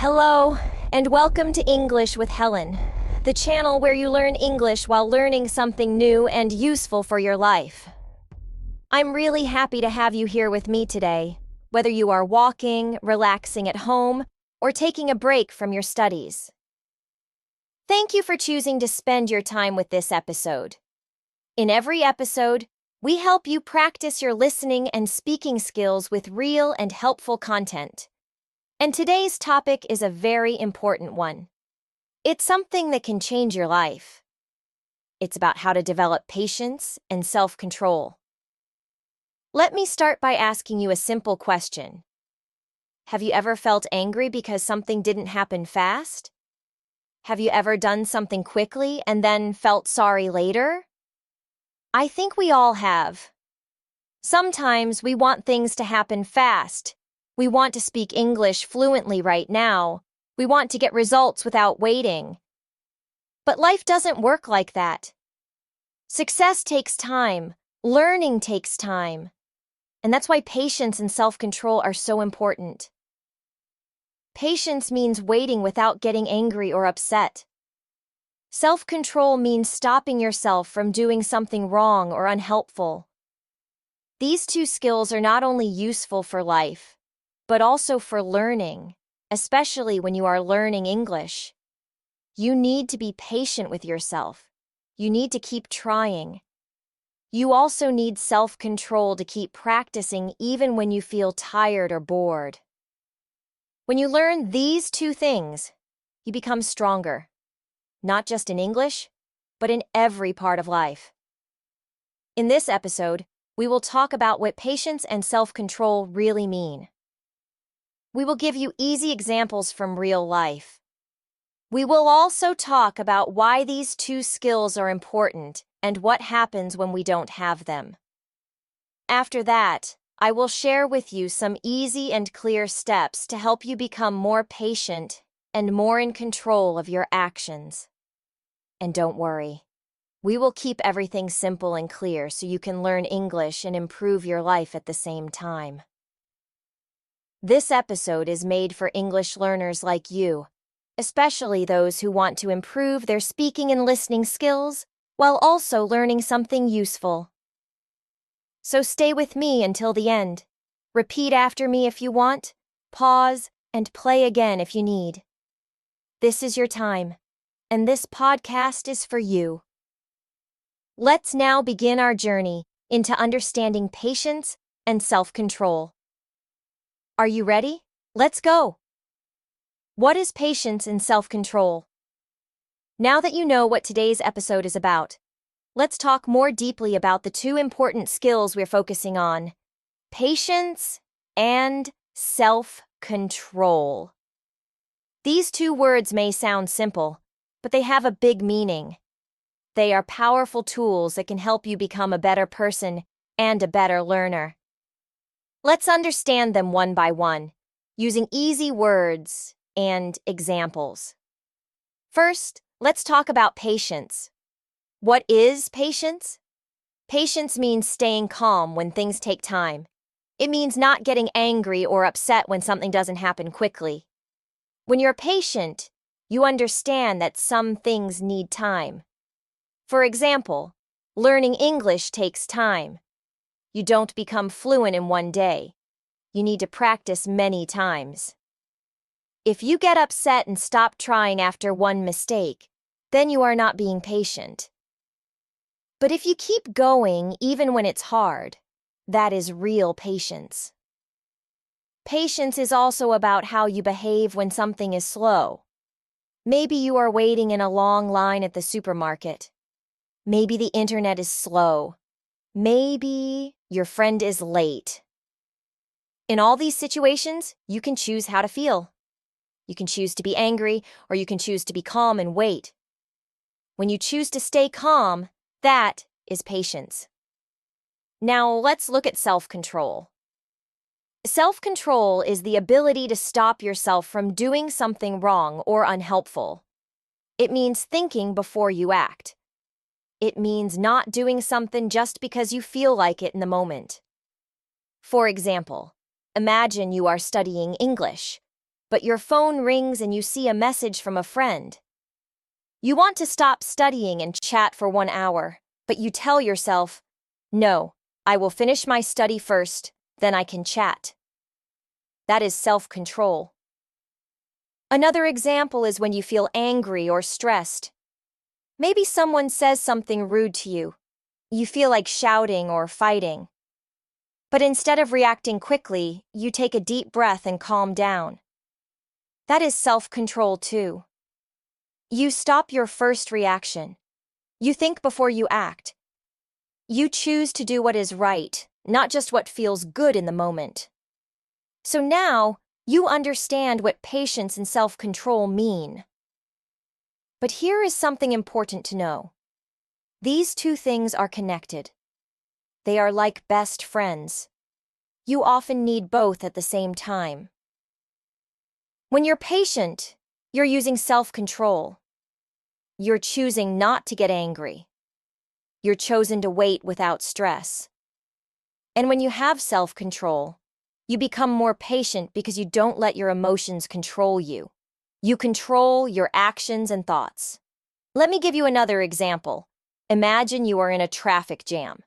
Hello, and welcome to English with Helen, the channel where you learn English while learning something new and useful for your life. I'm really happy to have you here with me today, whether you are walking, relaxing at home, or taking a break from your studies. Thank you for choosing to spend your time with this episode. In every episode, we help you practice your listening and speaking skills with real and helpful content. And today's topic is a very important one. It's something that can change your life. It's about how to develop patience and self-control. Let me start by asking you a simple question. Have you ever felt angry because something didn't happen fast? Have you ever done something quickly and then felt sorry later? I think we all have. Sometimes we want things to happen fast. We want to speak English fluently right now. We want to get results without waiting. But life doesn't work like that. Success takes time. Learning takes time. And that's why patience and self-control are so important. Patience means waiting without getting angry or upset. Self-control means stopping yourself from doing something wrong or unhelpful. These two skills are not only useful for life, but also for learning, especially when you are learning English. You need to be patient with yourself. You need to keep trying. You also need self-control to keep practicing even when you feel tired or bored. When you learn these two things, you become stronger, not just in English, but in every part of life. In this episode, we will talk about what patience and self-control really mean. We will give you easy examples from real life. We will also talk about why these two skills are important and what happens when we don't have them. After that, I will share with you some easy and clear steps to help you become more patient and more in control of your actions. And don't worry, we will keep everything simple and clear so you can learn English and improve your life at the same time. This episode is made for English learners like you, especially those who want to improve their speaking and listening skills while also learning something useful. So stay with me until the end. Repeat after me if you want, pause, and play again if you need. This is your time, and this podcast is for you. Let's now begin our journey into understanding patience and self-control. Are you ready? Let's go! What is patience and self-control? Now that you know what today's episode is about, let's talk more deeply about the two important skills we're focusing on: patience and self-control. These two words may sound simple, but they have a big meaning. They are powerful tools that can help you become a better person and a better learner. Let's understand them one by one, using easy words and examples. First, let's talk about patience. What is patience? Patience means staying calm when things take time. It means not getting angry or upset when something doesn't happen quickly. When you're patient, you understand that some things need time. For example, learning English takes time. You don't become fluent in one day. You need to practice many times. If you get upset and stop trying after one mistake, then you are not being patient. But if you keep going even when it's hard, that is real patience. Patience is also about how you behave when something is slow. Maybe you are waiting in a long line at the supermarket. Maybe the internet is slow. Maybe your friend is late. In all these situations, you can choose how to feel. You can choose to be angry, or you can choose to be calm and wait. When you choose to stay calm, that is patience. Now let's look at self-control. Self-control is the ability to stop yourself from doing something wrong or unhelpful. It means thinking before you act. It means not doing something just because you feel like it in the moment. For example, imagine you are studying English. but your phone rings and you see a message from a friend. You want to stop studying and chat for 1 hour, but you tell yourself, "No, I will finish my study first, then I can chat." That is self-control. Another example is when you feel angry or stressed. Maybe someone says something rude to you. You feel like shouting or fighting. But instead of reacting quickly, you take a deep breath and calm down. That is self-control too. You stop your first reaction. You think before you act. You choose to do what is right, not just what feels good in the moment. So now, you understand what patience and self-control mean. But here is something important to know. These two things are connected. They are like best friends. You often need both at the same time. When you're patient, you're using self-control. You're choosing not to get angry. You're chosen to wait without stress. And when you have self-control, you become more patient because you don't let your emotions control you. You control your actions and thoughts. Let me give you another example. Imagine you are in a traffic jam.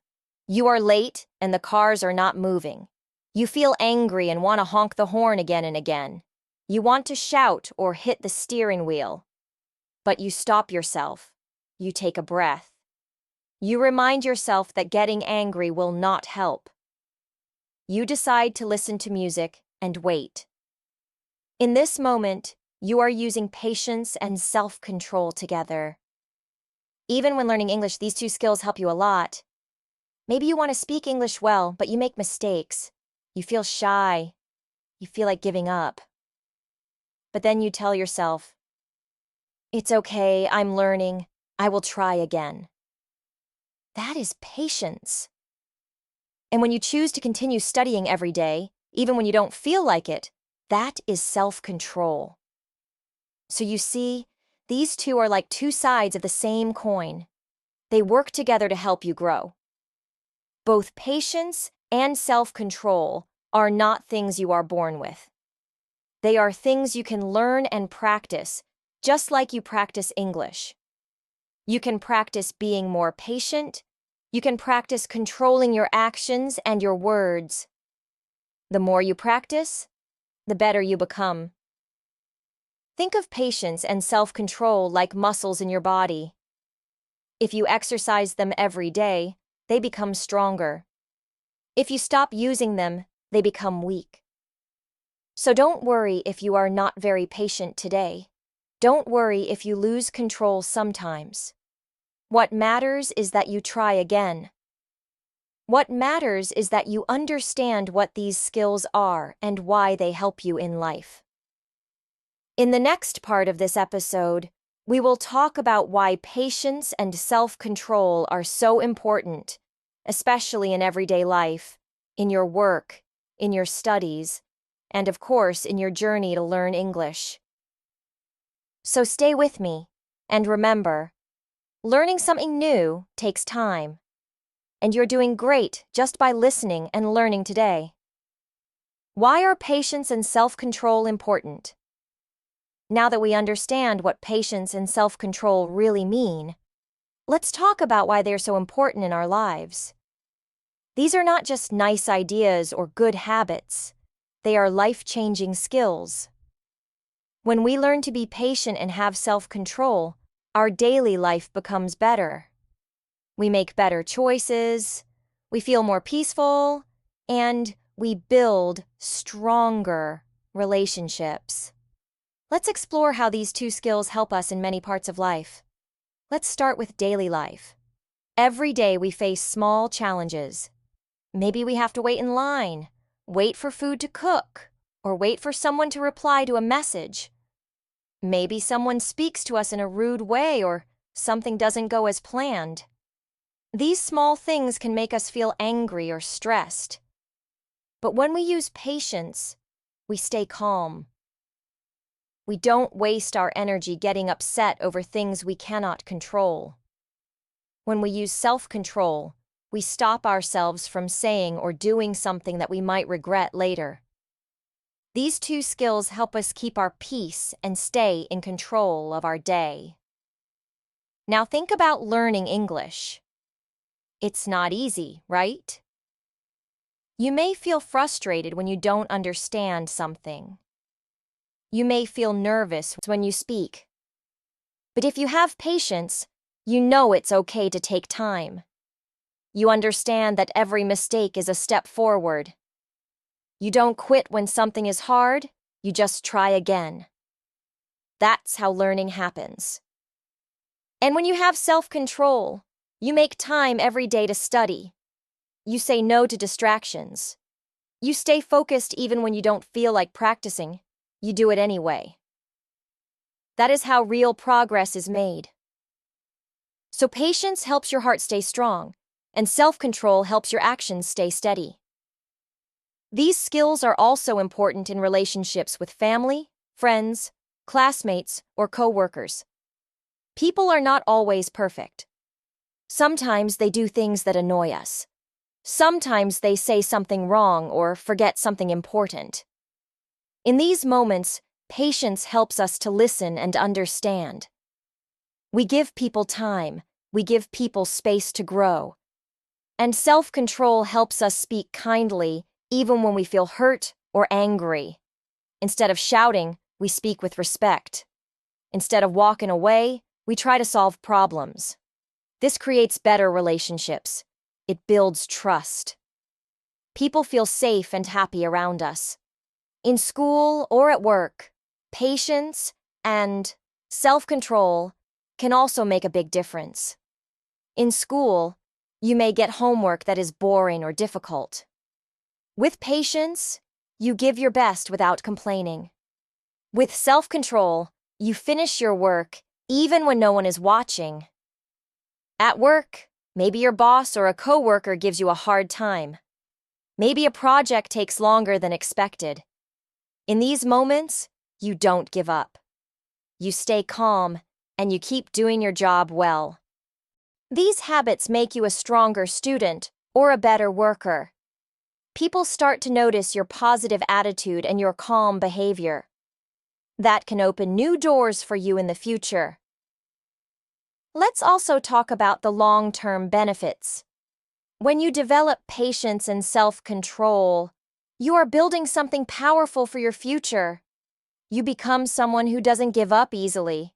You are late and the cars are not moving. You feel angry and want to honk the horn again and again. You want to shout or hit the steering wheel. But you stop yourself. You take a breath. You remind yourself that getting angry will not help. You decide to listen to music and wait. In this moment, you are using patience and self-control together. Even when learning English, these two skills help you a lot. Maybe you want to speak English well, but you make mistakes. You feel shy. You feel like giving up. But then you tell yourself, "It's okay, I'm learning. I will try again." That is patience. And when you choose to continue studying every day, even when you don't feel like it, that is self-control. So you see, these two are like two sides of the same coin. They work together to help you grow. Both patience and self-control are not things you are born with. They are things you can learn and practice, just like you practice English. You can practice being more patient. You can practice controlling your actions and your words. The more you practice, the better you become. Think of patience and self-control like muscles in your body. If you exercise them every day, they become stronger. If you stop using them, they become weak. So don't worry if you are not very patient today. Don't worry if you lose control sometimes. What matters is that you try again. What matters is that you understand what these skills are and why they help you in life. In the next part of this episode, we will talk about why patience and self-control are so important, especially in everyday life, in your work, in your studies, and of course in your journey to learn English. So stay with me, and remember, learning something new takes time, and you're doing great just by listening and learning today. Why are patience and self-control important? Now that we understand what patience and self-control really mean, let's talk about why they're so important in our lives. These are not just nice ideas or good habits. They are life-changing skills. When we learn to be patient and have self-control, our daily life becomes better. We make better choices, we feel more peaceful, and we build stronger relationships. Let's explore how these two skills help us in many parts of life. Let's start with daily life. Every day we face small challenges. Maybe we have to wait in line, wait for food to cook, or wait for someone to reply to a message. Maybe someone speaks to us in a rude way or something doesn't go as planned. These small things can make us feel angry or stressed. But when we use patience, we stay calm. We don't waste our energy getting upset over things we cannot control. When we use self-control, we stop ourselves from saying or doing something that we might regret later. These two skills help us keep our peace and stay in control of our day. Now think about learning English. It's not easy, right? You may feel frustrated when you don't understand something. You may feel nervous when you speak. But if you have patience, you know it's okay to take time. You understand that every mistake is a step forward. You don't quit when something is hard, you just try again. That's how learning happens. And when you have self-control, you make time every day to study. You say no to distractions. You stay focused even when you don't feel like practicing. You do it anyway. That is how real progress is made. So patience helps your heart stay strong, and self-control helps your actions stay steady. These skills are also important in relationships with family, friends, classmates, or co-workers. People are not always perfect. Sometimes they do things that annoy us. Sometimes they say something wrong or forget something important. In these moments, patience helps us to listen and understand. We give people time, we give people space to grow. And self-control helps us speak kindly even when we feel hurt or angry. Instead of shouting, we speak with respect. Instead of walking away, we try to solve problems. This creates better relationships. It builds trust. People feel safe and happy around us. In school or at work, patience and self-control can also make a big difference. In school, you may get homework that is boring or difficult. With patience, you give your best without complaining. With self-control, you finish your work even when no one is watching. At work, maybe your boss or a coworker gives you a hard time. Maybe a project takes longer than expected. In these moments, you don't give up. You stay calm, and you keep doing your job well. These habits make you a stronger student or a better worker. People start to notice your positive attitude and your calm behavior. That can open new doors for you in the future. Let's also talk about the long-term benefits. When you develop patience and self-control, you are building something powerful for your future. You become someone who doesn't give up easily.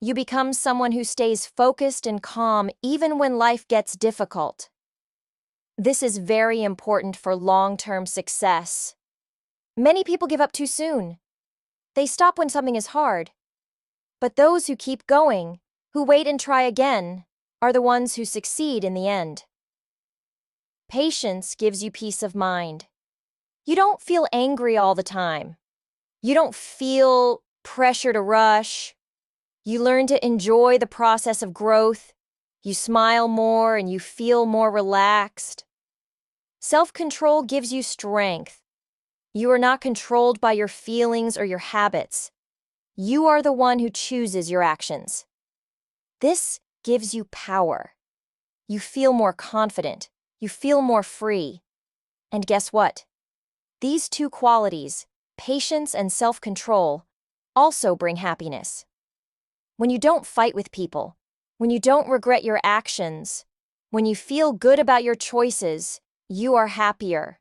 You become someone who stays focused and calm even when life gets difficult. This is very important for long-term success. Many people give up too soon. They stop when something is hard. But those who keep going, who wait and try again, are the ones who succeed in the end. Patience gives you peace of mind. You don't feel angry all the time. You don't feel pressure to rush. You learn to enjoy the process of growth. You smile more and you feel more relaxed. Self-control gives you strength. You are not controlled by your feelings or your habits. You are the one who chooses your actions. This gives you power. You feel more confident. You feel more free. And guess what? These two qualities, patience and self-control, also bring happiness. When you don't fight with people, when you don't regret your actions, when you feel good about your choices, you are happier.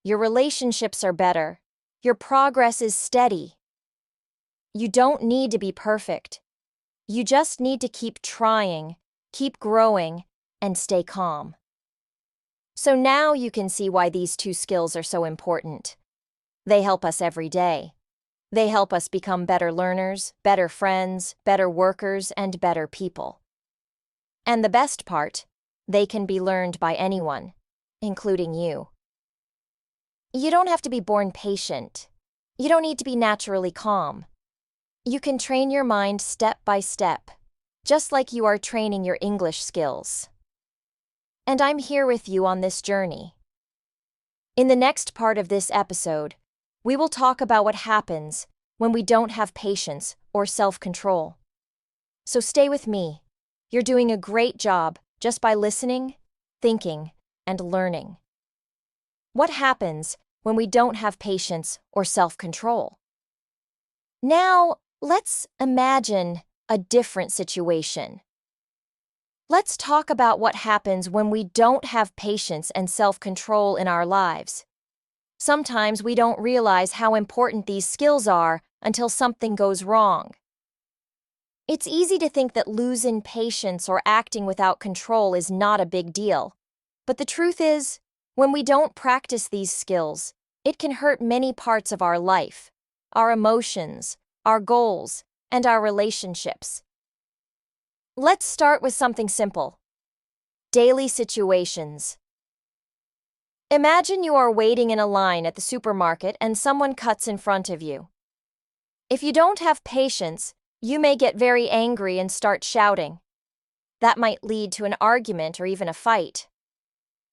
Your relationships are better. Your progress is steady. You don't need to be perfect. You just need to keep trying, keep growing, and stay calm. So now you can see why these two skills are so important. They help us every day. They help us become better learners, better friends, better workers, and better people. And the best part, they can be learned by anyone, including you. You don't have to be born patient. You don't need to be naturally calm. You can train your mind step by step, just like you are training your English skills. And I'm here with you on this journey. In the next part of this episode, we will talk about what happens when we don't have patience or self-control. So stay with me. You're doing a great job just by listening, thinking, and learning. What happens when we don't have patience or self-control. Now, let's imagine a different situation. Let's talk about what happens when we don't have patience and self-control in our lives. Sometimes we don't realize how important these skills are until something goes wrong. It's easy to think that losing patience or acting without control is not a big deal. But the truth is, when we don't practice these skills, it can hurt many parts of our life, our emotions, our goals, and our relationships. Let's start with something simple. Daily situations. Imagine you are waiting in a line at the supermarket and someone cuts in front of you. If you don't have patience, you may get very angry and start shouting. That might lead to an argument or even a fight.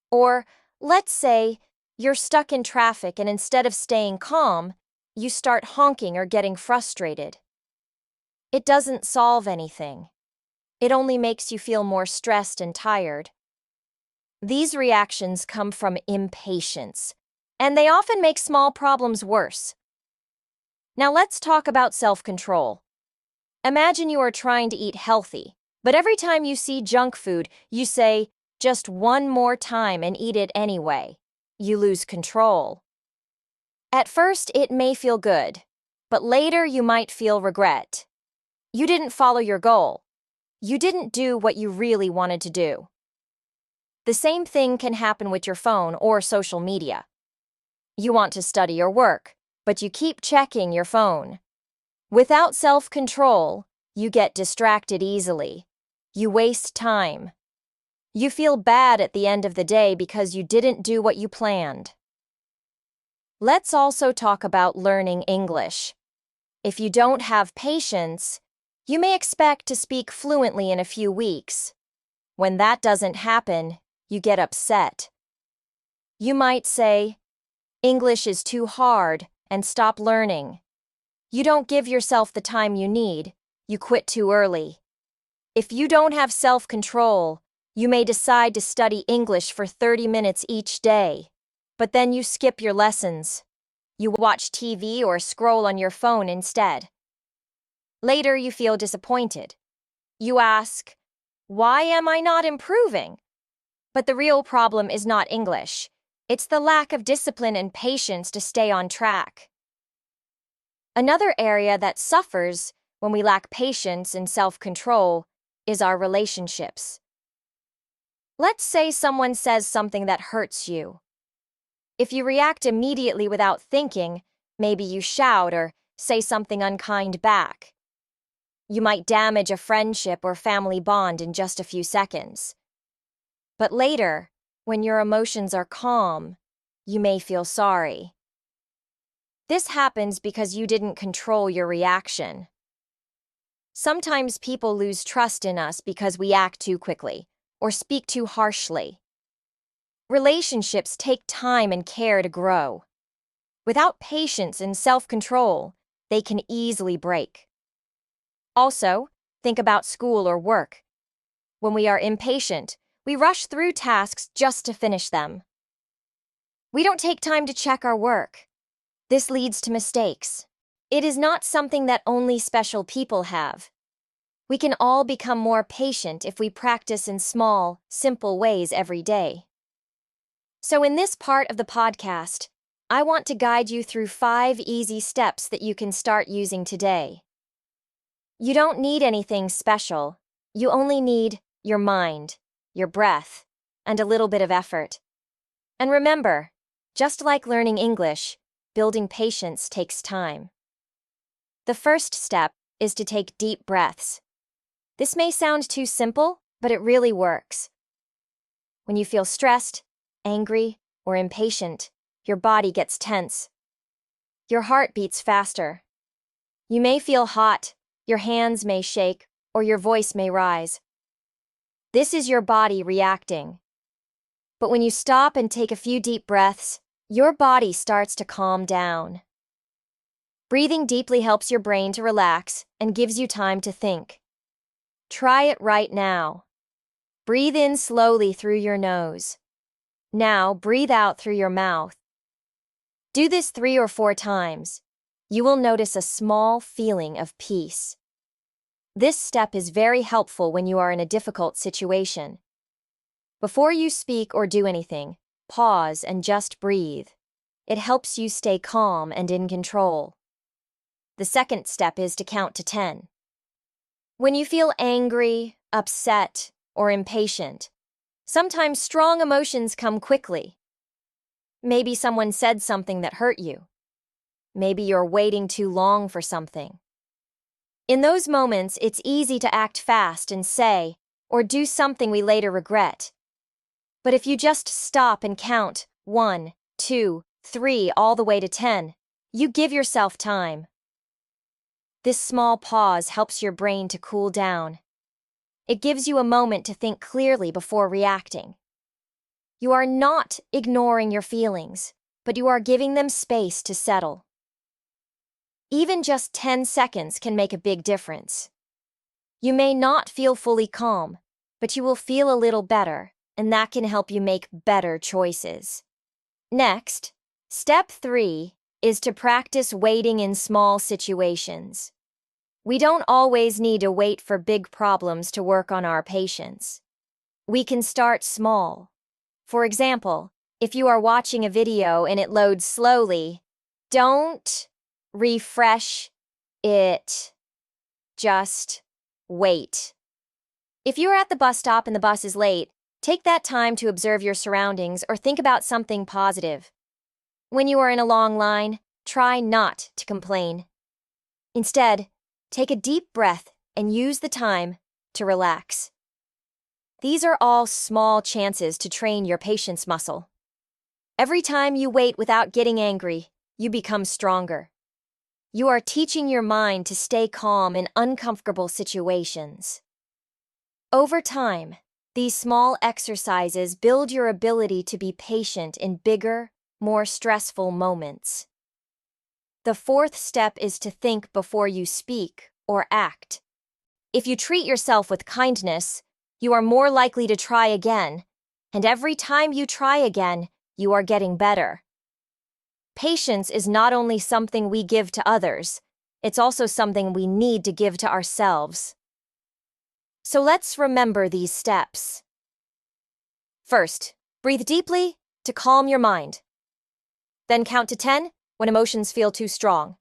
Or, let's say, you're stuck in traffic and instead of staying calm, you start honking or getting frustrated. It doesn't solve anything. It only makes you feel more stressed and tired. These reactions come from impatience, and they often make small problems worse. Now let's talk about self-control. Imagine you are trying to eat healthy, but every time you see junk food, you say, just one more time and eat it anyway. You lose control. At first, it may feel good, but later you might feel regret. You didn't follow your goal. You didn't do what you really wanted to do. The same thing can happen with your phone or social media. You want to study or work, but you keep checking your phone. Without self-control, you get distracted easily. You waste time. You feel bad at the end of the day because you didn't do what you planned. Let's also talk about learning English. If you don't have patience, you may expect to speak fluently in a few weeks. When that doesn't happen, you get upset. You might say, English is too hard, and stop learning. You don't give yourself the time you need. You quit too early. If you don't have self-control, you may decide to study English for 30 minutes each day, but then you skip your lessons. You watch TV or scroll on your phone instead. Later, you feel disappointed. You ask, why am I not improving? But the real problem is not English. It's the lack of discipline and patience to stay on track. Another area that suffers when we lack patience and self-control is our relationships. Let's say someone says something that hurts you. If you react immediately without thinking, maybe you shout or say something unkind back. You might damage a friendship or family bond in just a few seconds. But later, when your emotions are calm, you may feel sorry. This happens because you didn't control your reaction. Sometimes people lose trust in us because we act too quickly or speak too harshly. Relationships take time and care to grow. Without patience and self-control, they can easily break. Also, think about school or work. When we are impatient, we rush through tasks just to finish them. We don't take time to check our work. This leads to mistakes. It is not something that only special people have. We can all become more patient if we practice in small, simple ways every day. So in this part of the podcast, I want to guide you through 5 easy steps that you can start using today. You don't need anything special. You only need your mind, your breath, and a little bit of effort. And remember, just like learning English, building patience takes time. The first step is to take deep breaths. This may sound too simple, but it really works. When you feel stressed, angry, or impatient, your body gets tense. Your heart beats faster. You may feel hot, your hands may shake, or your voice may rise. This is your body reacting. But when you stop and take a few deep breaths, your body starts to calm down. Breathing deeply helps your brain to relax and gives you time to think. Try it right now. Breathe in slowly through your nose. Now breathe out through your mouth. Do this 3 or 4 times. You will notice a small feeling of peace. This step is very helpful when you are in a difficult situation. Before you speak or do anything, pause and just breathe. It helps you stay calm and in control. The second step is to count to 10. When you feel angry, upset, or impatient, sometimes strong emotions come quickly. Maybe someone said something that hurt you. Maybe you're waiting too long for something. In those moments, it's easy to act fast and say or do something we later regret. But if you just stop and count 1, 2, 3 all the way to 10, you give yourself time. This small pause helps your brain to cool down. It gives you a moment to think clearly before reacting. You are not ignoring your feelings, but you are giving them space to settle. Even just 10 seconds can make a big difference. You may not feel fully calm, but you will feel a little better, and that can help you make better choices. Next, step 3 is to practice waiting in small situations. We don't always need to wait for big problems to work on our patience. We can start small. For example, if you are watching a video and it loads slowly, don't refresh it. Just wait. If you are at the bus stop and the bus is late, take that time to observe your surroundings or think about something positive. When you are in a long line, try not to complain. Instead, take a deep breath and use the time to relax. These are all small chances to train your patience muscle. Every time you wait without getting angry, you become stronger. You are teaching your mind to stay calm in uncomfortable situations. Over time, these small exercises build your ability to be patient in bigger, more stressful moments. The fourth step is to think before you speak or act. If you treat yourself with kindness, you are more likely to try again, and every time you try again, you are getting better. Patience is not only something we give to others, it's also something we need to give to ourselves. So let's remember these steps. First, breathe deeply to calm your mind. Then count to 10 when emotions feel too strong.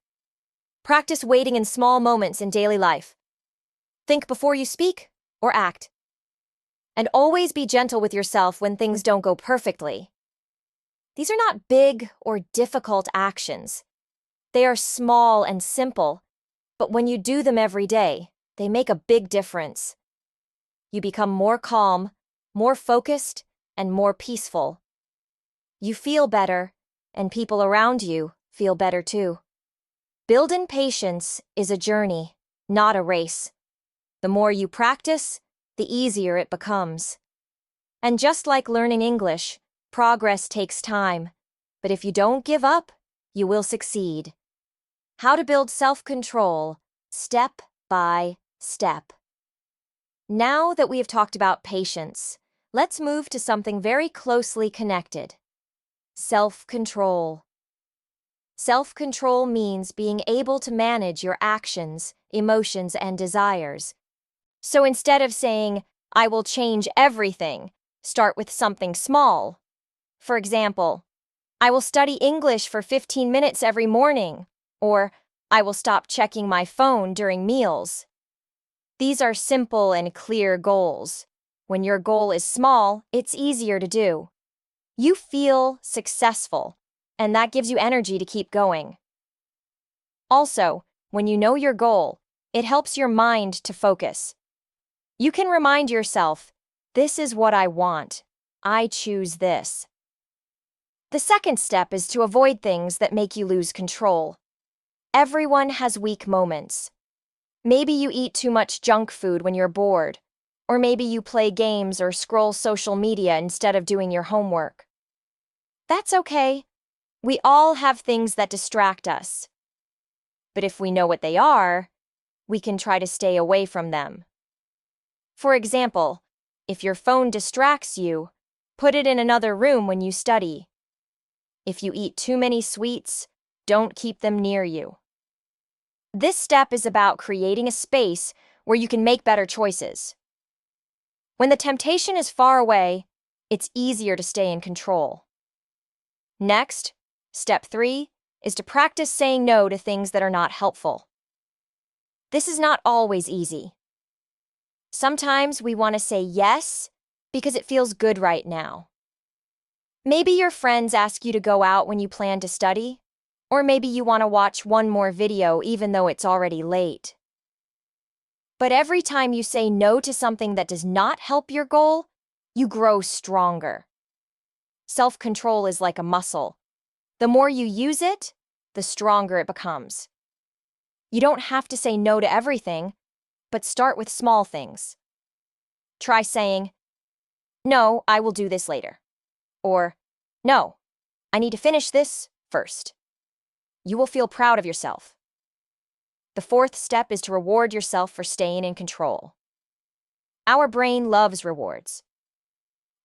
Practice waiting in small moments in daily life. Think before you speak or act. And always be gentle with yourself when things don't go perfectly. These are not big or difficult actions. They are small and simple, but when you do them every day, they make a big difference. You become more calm, more focused, and more peaceful. You feel better, and people around you feel better too. Building patience is a journey, not a race. The more you practice, the easier it becomes. And just like learning English, progress takes time, but if you don't give up, you will succeed. How to build self-control, step by step. Now that we have talked about patience, let's move to something very closely connected. Self-control. Self-control means being able to manage your actions, emotions, and desires. So instead of saying, "I will change everything," start with something small. For example, "I will study English for 15 minutes every morning," or "I will stop checking my phone during meals." These are simple and clear goals. When your goal is small, it's easier to do. You feel successful, and that gives you energy to keep going. Also, when you know your goal, it helps your mind to focus. You can remind yourself, "This is what I want. I choose this." The second step is to avoid things that make you lose control. Everyone has weak moments. Maybe you eat too much junk food when you're bored, or maybe you play games or scroll social media instead of doing your homework. That's okay. We all have things that distract us. But if we know what they are, we can try to stay away from them. For example, if your phone distracts you, put it in another room when you study. If you eat too many sweets, don't keep them near you. This step is about creating a space where you can make better choices. When the temptation is far away, it's easier to stay in control. Next, step 3 is to practice saying no to things that are not helpful. This is not always easy. Sometimes we want to say yes because it feels good right now. Maybe your friends ask you to go out when you plan to study, or maybe you want to watch one more video even though it's already late. But every time you say no to something that does not help your goal, you grow stronger. Self-control is like a muscle. The more you use it, the stronger it becomes. You don't have to say no to everything, but start with small things. Try saying, "No, I will do this later." Or, "No, I need to finish this first." You will feel proud of yourself. The fourth step is to reward yourself for staying in control. Our brain loves rewards.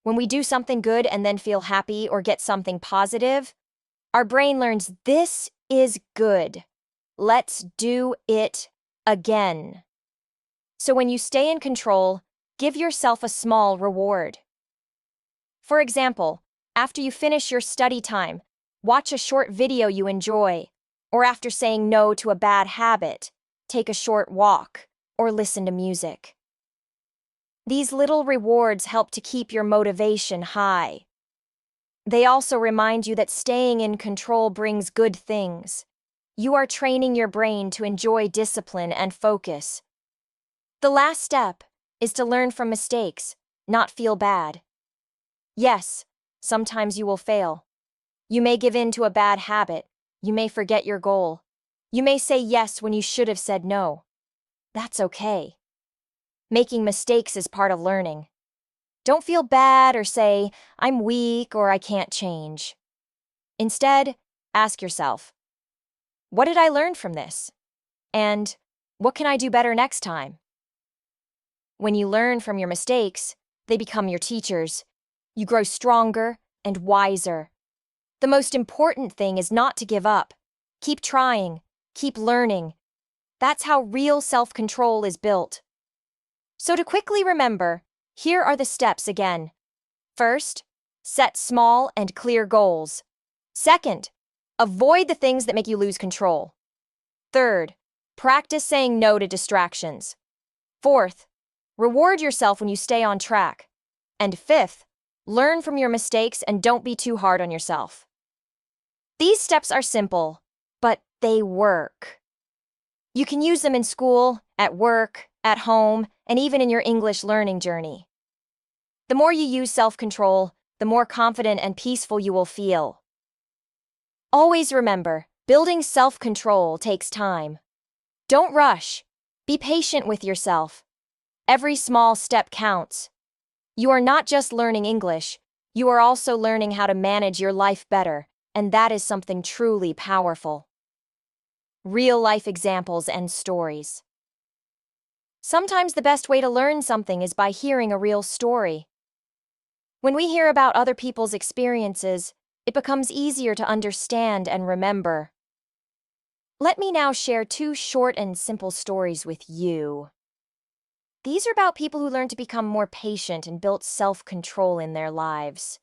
When we do something good and then feel happy or get something positive, our brain learns this is good. Let's do it again. So when you stay in control, give yourself a small reward. For example, after you finish your study time, watch a short video you enjoy, or after saying no to a bad habit, take a short walk or listen to music. These little rewards help to keep your motivation high. They also remind you that staying in control brings good things. You are training your brain to enjoy discipline and focus. The last step is to learn from mistakes, not feel bad. Yes, sometimes you will fail. You may give in to a bad habit. You may forget your goal. You may say yes when you should have said no. That's okay. Making mistakes is part of learning. Don't feel bad or say, "I'm weak" or "I can't change." Instead, ask yourself, what did I learn from this? And what can I do better next time? When you learn from your mistakes, they become your teachers. You grow stronger and wiser. The most important thing is not to give up. Keep trying, keep learning. That's how real self-control is built. So to quickly remember, here are the steps again. First, set small and clear goals. Second, avoid the things that make you lose control. Third, practice saying no to distractions. Fourth, reward yourself when you stay on track. And fifth, learn from your mistakes and don't be too hard on yourself. These steps are simple, but they work. You can use them in school, at work, at home, and even in your English learning journey. The more you use self-control, the more confident and peaceful you will feel. Always remember, building self-control takes time. Don't rush. Be patient with yourself. Every small step counts. You are not just learning English, you are also learning how to manage your life better, and that is something truly powerful. Real-life examples and stories. Sometimes the best way to learn something is by hearing a real story. When we hear about other people's experiences, it becomes easier to understand and remember. Let me now share 2 short and simple stories with you. These are about people who learned to become more patient and built self-control in their lives.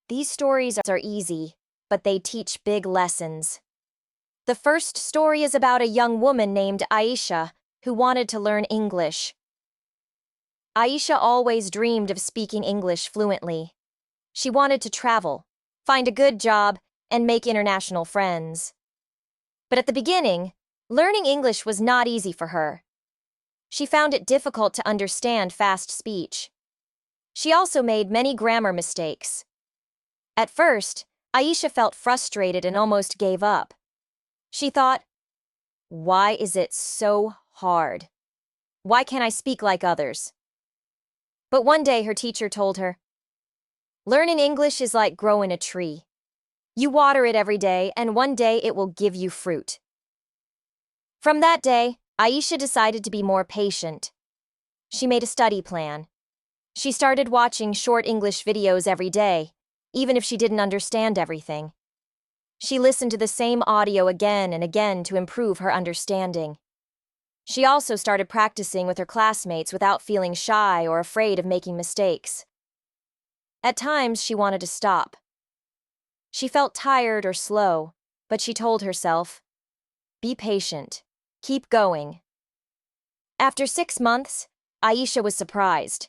These stories are easy, but they teach big lessons. The first story is about a young woman named Aisha who wanted to learn English. Aisha always dreamed of speaking English fluently. She wanted to travel, find a good job, and make international friends. But at the beginning, learning English was not easy for her. She found it difficult to understand fast speech. She also made many grammar mistakes. At first, Aisha felt frustrated and almost gave up. She thought, "Why is it so hard? Why can't I speak like others?" But one day her teacher told her, "Learning English is like growing a tree. You water it every day, and one day it will give you fruit." From that day, Aisha decided to be more patient. She made a study plan. She started watching short English videos every day, even if she didn't understand everything. She listened to the same audio again and again to improve her understanding. She also started practicing with her classmates without feeling shy or afraid of making mistakes. At times, she wanted to stop. She felt tired or slow, but she told herself, "Be patient. Keep going." After 6 months, Aisha was surprised.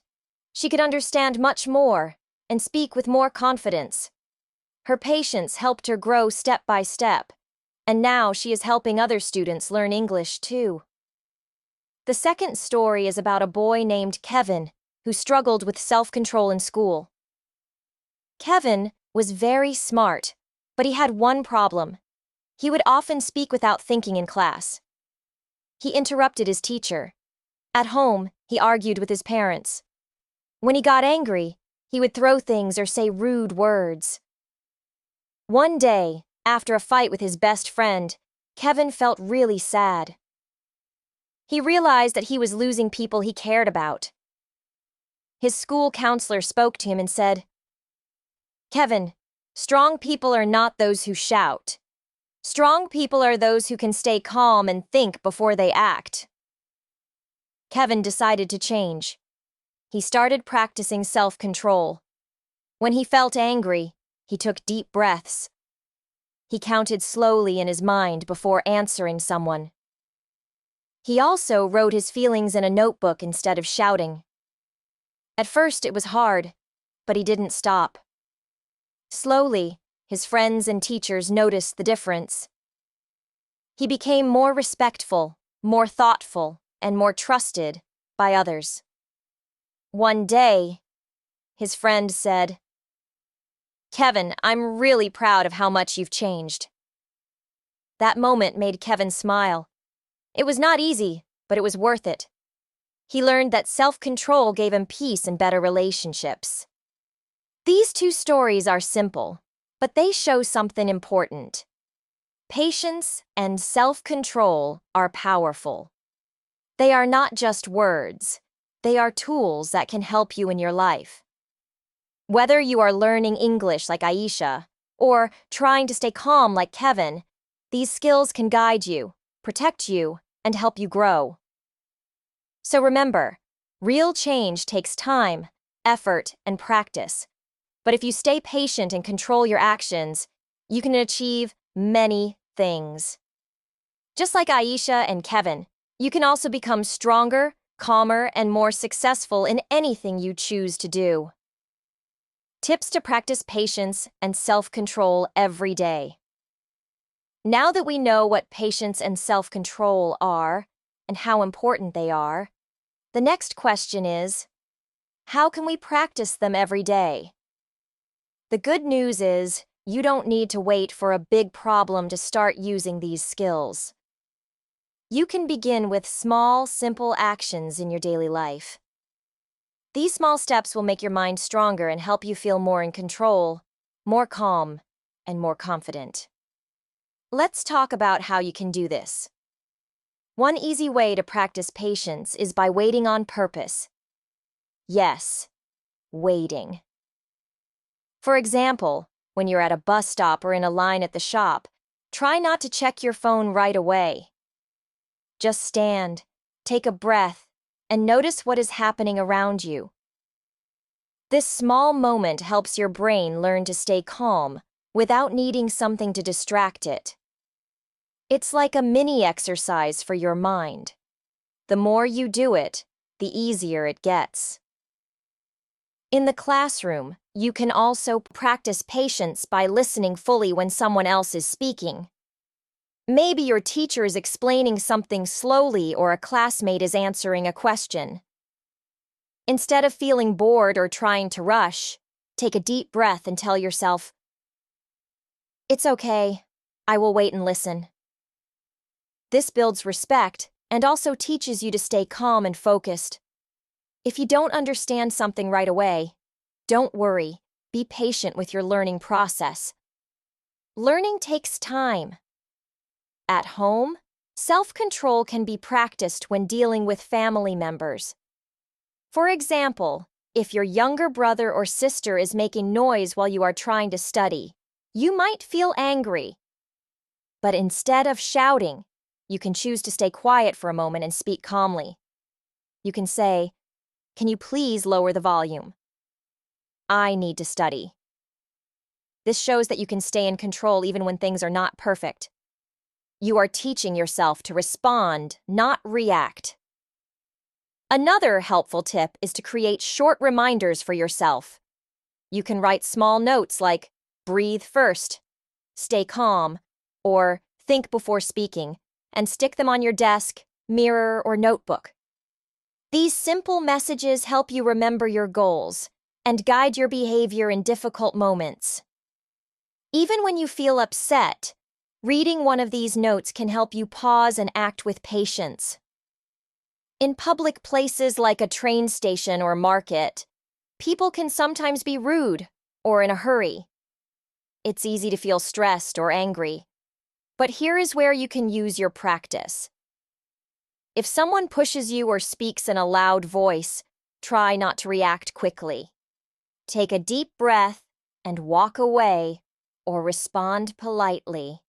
She could understand much more and speak with more confidence. Her patience helped her grow step by step, and now she is helping other students learn English too. The second story is about a boy named Kevin who struggled with self-control in school. Kevin was very smart, but he had one problem. He would often speak without thinking in class. He interrupted his teacher. At home, he argued with his parents. When he got angry, he would throw things or say rude words. One day, after a fight with his best friend, Kevin felt really sad. He realized that he was losing people he cared about. His school counselor spoke to him and said, "Kevin, strong people are not those who shout. Strong people are those who can stay calm and think before they act." Kevin decided to change. He started practicing self-control. When he felt angry, he took deep breaths. He counted slowly in his mind before answering someone. He also wrote his feelings in a notebook instead of shouting. At first it was hard, but he didn't stop. Slowly, his friends and teachers noticed the difference. He became more respectful, more thoughtful, and more trusted by others. One day, his friend said, "Kevin, I'm really proud of how much you've changed." That moment made Kevin smile. It was not easy, but it was worth it. He learned that self-control gave him peace and better relationships. These two stories are simple, but they show something important. Patience and self-control are powerful. They are not just words. They are tools that can help you in your life. Whether you are learning English like Aisha or trying to stay calm like Kevin, these skills can guide you, protect you, and help you grow. So remember, real change takes time, effort, and practice. But if you stay patient and control your actions, you can achieve many things. Just like Aisha and Kevin, you can also become stronger, calmer, and more successful in anything you choose to do. Tips to practice patience and self-control every day. Now that we know what patience and self-control are and how important they are, the next question is, how can we practice them every day? The good news is, you don't need to wait for a big problem to start using these skills. You can begin with small, simple actions in your daily life. These small steps will make your mind stronger and help you feel more in control, more calm, and more confident. Let's talk about how you can do this. One easy way to practice patience is by waiting on purpose. Yes, waiting. For example, when you're at a bus stop or in a line at the shop, try not to check your phone right away. Just stand, take a breath, and notice what is happening around you. This small moment helps your brain learn to stay calm without needing something to distract it. It's like a mini exercise for your mind. The more you do it, the easier it gets. In the classroom, you can also practice patience by listening fully when someone else is speaking. Maybe your teacher is explaining something slowly or a classmate is answering a question. Instead of feeling bored or trying to rush, take a deep breath and tell yourself, "It's okay, I will wait and listen." This builds respect and also teaches you to stay calm and focused. If you don't understand something right away, don't worry, be patient with your learning process. Learning takes time. At home, self-control can be practiced when dealing with family members. For example, if your younger brother or sister is making noise while you are trying to study, You might feel angry, but instead of shouting, you can choose to stay quiet for a moment and speak calmly. You can say, "Can you please lower the volume? I need to study." This shows that you can stay in control even when things are not perfect. You are teaching yourself to respond, not react. Another helpful tip is to create short reminders for yourself. You can write small notes like, "Breathe first," "Stay calm," or "Think before speaking," and stick them on your desk, mirror, or notebook. These simple messages help you remember your goals and guide your behavior in difficult moments. Even when you feel upset, reading one of these notes can help you pause and act with patience. In public places like a train station or market, people can sometimes be rude or in a hurry. It's easy to feel stressed or angry. But here is where you can use your practice. If someone pushes you or speaks in a loud voice, try not to react quickly. Take a deep breath and walk away or respond politely.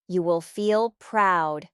You will feel proud